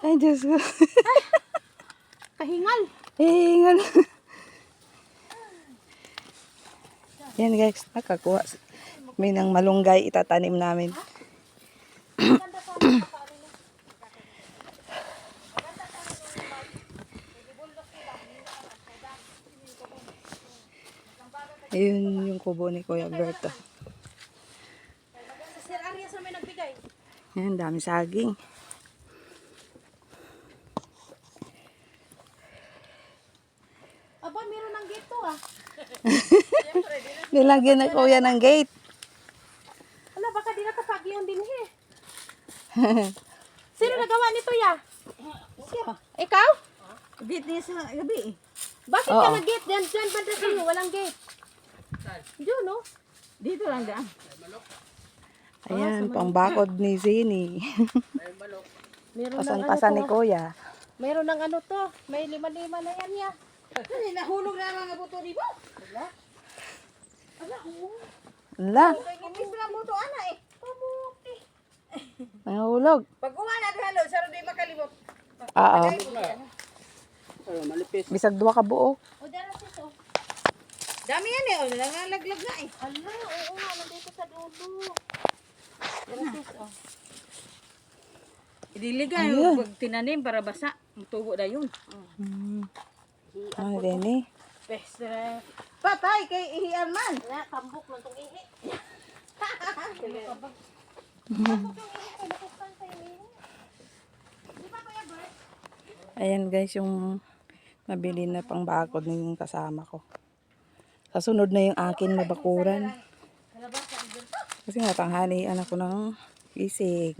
Ay, Diyos ko. Kahingal. Hingal. Yan guys, nakakuha kami ng malunggay, itatanim namin. Ayun yung kubo ni Kuya Berto. Sir Arias na may nagbigay. Yan, dami saging. Aba, meron ng gate to ah. Nilagyan na Kuya ng gate. Ala, baka di nakapag yun din eh. Sino nagawa nito ya? Ikaw? Gate niya sa gabi. Bakit Oo. ka nag-gate? Diyan banda sa inyo, walang gate. Diyan no? Dito lang daan. Ayan, pangbakod ni Zini. Meron ng Pasan-pasan ni Kuya. Meron ng ano to. May lima-lima na yan ya. Nahulog na mga buto di ba? Ala, Kipis na buto ana eh. nangahulog. Pag umana halo, saro di makalimot. Oo. Bisag duwa ka buo. O dara sis oh. Dami yan eh, oh, nangalaglag na eh. Ala, oo nga, nandito sa dulo. Dara sis oh. Idiligan Ayun. yung pag tinanim para basa. Tubo na yun. Ano din eh? Best patay kay ihian man. Wala, tambok lang tong ihi. Ayan guys, yung nabili na pangbakod ng kasama ko. Kasunod na yung akin na bakuran. Kasi nga tanghalian ako ng gising.